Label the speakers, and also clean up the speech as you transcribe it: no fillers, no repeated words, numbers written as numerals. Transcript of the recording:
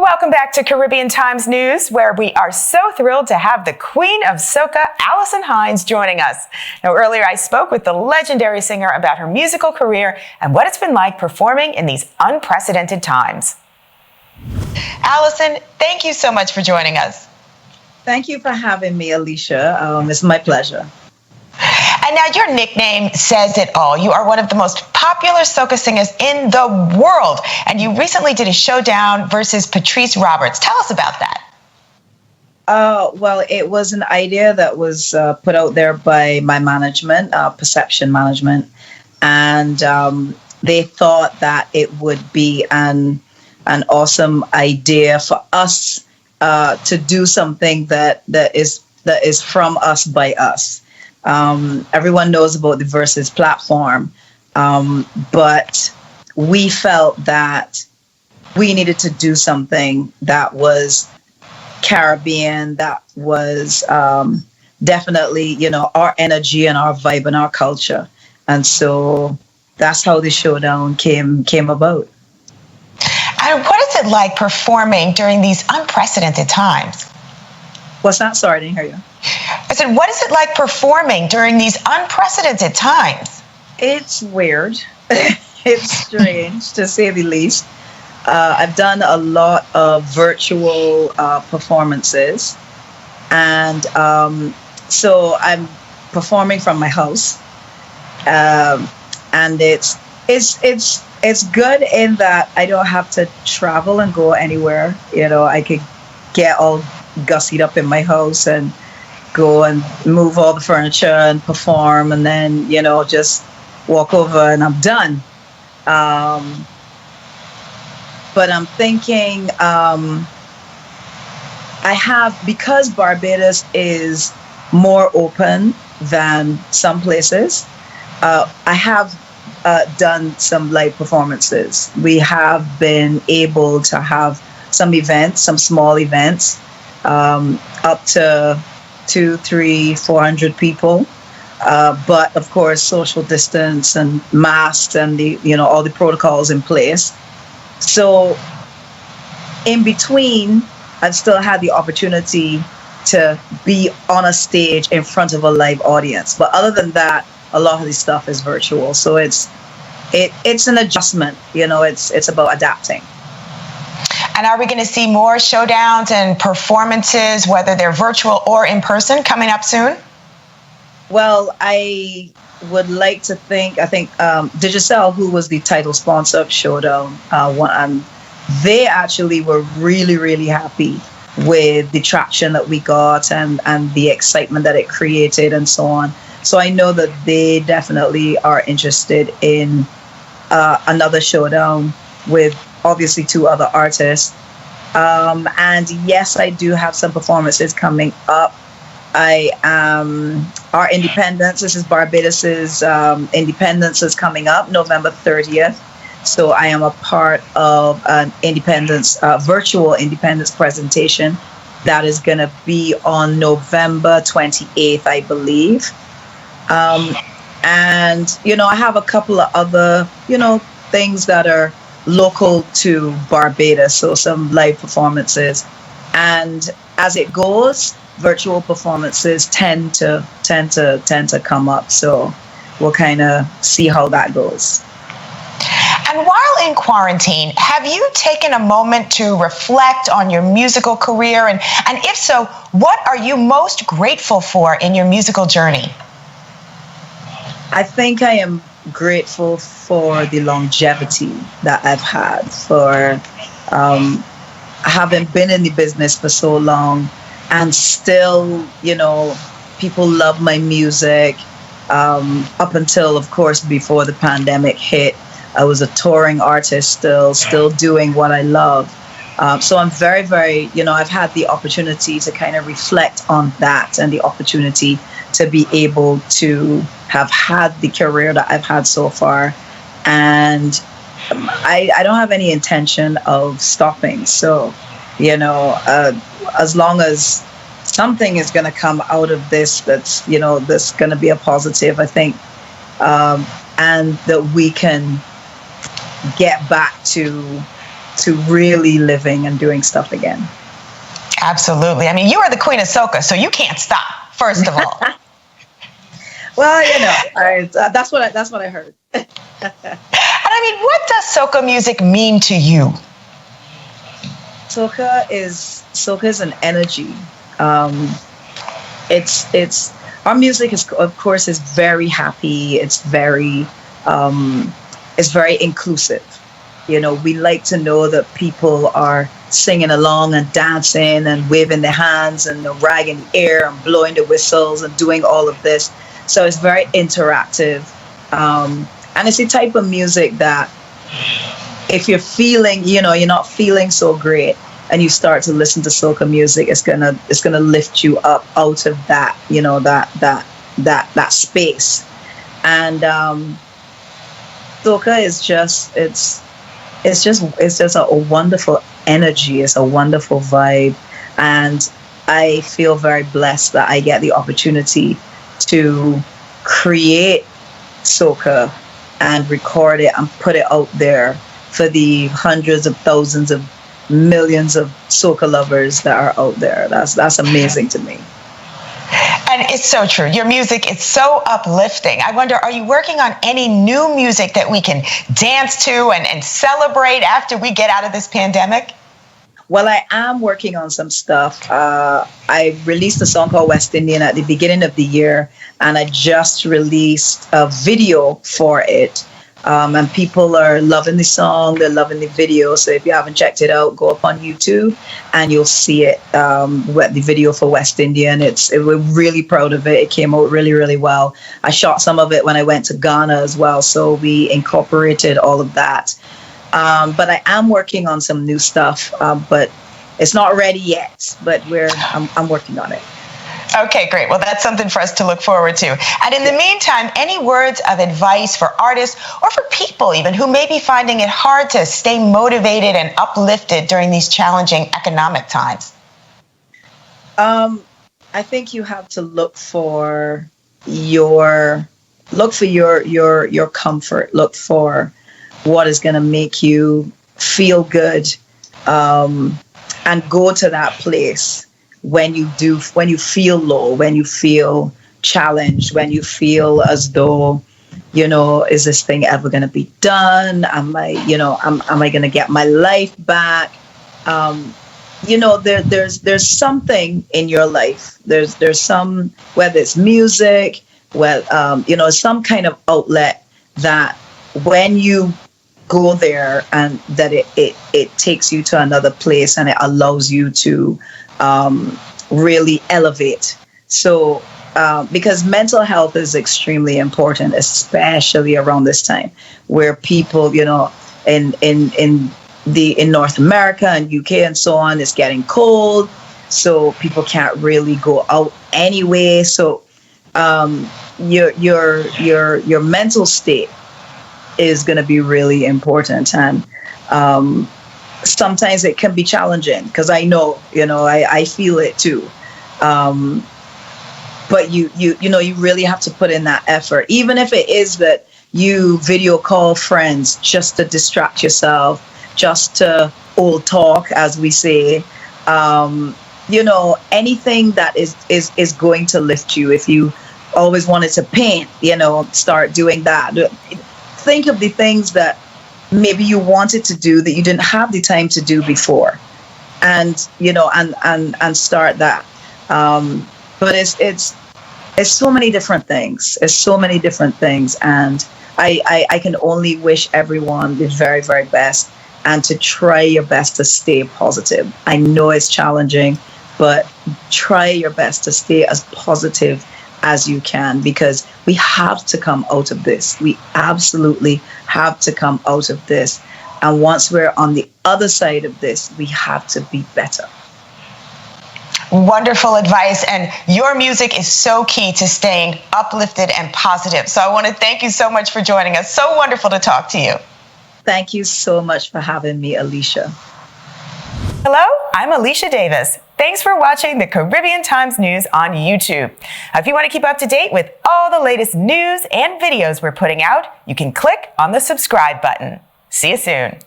Speaker 1: Welcome back to Caribbean Times News, where we are so thrilled to have the Queen of Soca, Alison Hinds, joining us. Now, earlier I spoke with the legendary singer about her musical career and what it's been like performing in these unprecedented times. Alison, thank you so much for joining us.
Speaker 2: Thank you for having me, Alicia. It's my pleasure.
Speaker 1: And now your nickname says it all. You are one of the most popular soca singers in the world. And you recently did a showdown versus Patrice Roberts. Tell us about that.
Speaker 2: Well, it was an idea that was put out there by my management, Perception Management. And they thought that it would be an awesome idea for us to do something that is from us by us. Everyone knows about the Versus platform, but we felt that we needed to do something that was Caribbean, that was definitely, our energy and our vibe and our culture. And so that's how the showdown came about.
Speaker 1: And what is it like performing during these unprecedented times?
Speaker 2: What's that? Sorry, I didn't hear you.
Speaker 1: I said, what is it like performing during these unprecedented times?
Speaker 2: It's weird. It's strange, to say the least. I've done a lot of virtual performances. And so I'm performing from my house. And it's good in that I don't have to travel and go anywhere. I could get all gussied up in my house and go and move all the furniture and perform, and then just walk over and I'm done. But I'm thinking because Barbados is more open than some places, I have done some live performances. We have been able to have some events, some small events, up to 200, 300, 400 people. But of course, social distance and masks and all the protocols in place. So in between, I've still had the opportunity to be on a stage in front of a live audience. But other than that, a lot of the stuff is virtual. So it's an adjustment. It's about adapting.
Speaker 1: And are we going to see more showdowns and performances, whether they're virtual or in person, coming up soon?
Speaker 2: Well, I would like to think, Digicel, who was the title sponsor of Showdown, and they actually were really, really happy with the traction that we got and the excitement that it created and so on. So I know that they definitely are interested in another showdown with obviously 2 other artists. And yes, I do have some performances coming up. Our independence, this is Barbados's independence is coming up November 30th. So I am a part of an virtual independence presentation that is going to be on November 28th, I believe. And, I have a couple of other, things that are local to Barbados, so some live performances. And as it goes, virtual performances tend to come up. So we'll kind of see how that goes.
Speaker 1: And while in quarantine, have you taken a moment to reflect on your musical career? And if so, what are you most grateful for in your musical journey?
Speaker 2: I think I am grateful for the longevity that I've had, for having been in the business for so long, and still, people love my music. Up until, of course, before the pandemic hit, I was a touring artist still doing what I love. So I'm very, very, I've had the opportunity to kind of reflect on that and the opportunity to be able to have had the career that I've had so far. And I don't have any intention of stopping. So, as long as something is going to come out of this, that's going to be a positive, I think, and that we can get back to to really living and doing stuff again.
Speaker 1: Absolutely. I mean, you are the queen of soca, so you can't stop, first of all.
Speaker 2: Well, you know, that's what I heard.
Speaker 1: And I mean, what does soca music mean to you?
Speaker 2: Soca is an energy. It's our music is, of course, is very happy. It's very inclusive. You know, we like to know that people are singing along and dancing and waving their hands and the rag in the air and blowing the whistles and doing all of this. So it's very interactive. And it's the type of music that if you're feeling, you know, you're not feeling so great and you start to listen to soca music, it's gonna lift you up out of that, you know, that space. And soca is just it's just a wonderful energy. It's a wonderful vibe, and I feel very blessed that I get the opportunity to create soca and record it and put it out there for the hundreds of thousands of millions of soca lovers that are out there. That's amazing to me.
Speaker 1: And it's so true. Your music is so uplifting. I wonder, are you working on any new music that we can dance to and celebrate after we get out of this pandemic?
Speaker 2: Well, I am working on some stuff. I released a song called West Indian at the beginning of the year, and I just released a video for it. And people are loving the song, they're loving the video. So if you haven't checked it out, go up on YouTube and you'll see it, the video for West Indian. We're really proud of it. It came out really, really well. I shot some of it when I went to Ghana as well, so we incorporated all of that. But I am working on some new stuff, but it's not ready yet, but I'm working on it.
Speaker 1: Okay, great. Well, that's something for us to look forward to. And in the meantime, any words of advice for artists or for people even who may be finding it hard to stay motivated and uplifted during these challenging economic times?
Speaker 2: I think you have to look for your comfort. Look for what is going to make you feel good, and go to that place when you feel low, when you feel challenged, when you feel as though, you know, is this thing ever going to be done? Am I going to get my life back? You know, there's something in your life. There's some, whether it's music, you know, some kind of outlet that when you go there and that it takes you to another place and it allows you to really elevate. So because mental health is extremely important, especially around this time where people, you know, in North America and UK and so on, it's getting cold, so people can't really go out anyway. So your mental state is going to be really important, and sometimes it can be challenging because I know, you know, I feel it too. But you know, you really have to put in that effort, even if it is that you video call friends just to distract yourself, just to old talk, as we say. You know, anything that is going to lift you. If you always wanted to paint, you know, start doing that. Think of the things that maybe you wanted to do that you didn't have the time to do before, and you know, and start that. But it's so many different things. It's so many different things, and I can only wish everyone the very, very best, and to try your best to stay positive. I know it's challenging, but try your best to stay as positive as you can, because we have to come out of this. We absolutely have to come out of this. And once we're on the other side of this, we have to be better.
Speaker 1: Wonderful advice. And your music is so key to staying uplifted and positive. So I want to thank you so much for joining us. So wonderful to talk to you.
Speaker 2: Thank you so much for having me, Alicia.
Speaker 1: Hello, I'm Alicia Davis. Thanks for watching the Caribbean Times News on YouTube. If you want to keep up to date with all the latest news and videos we're putting out, you can click on the subscribe button. See you soon.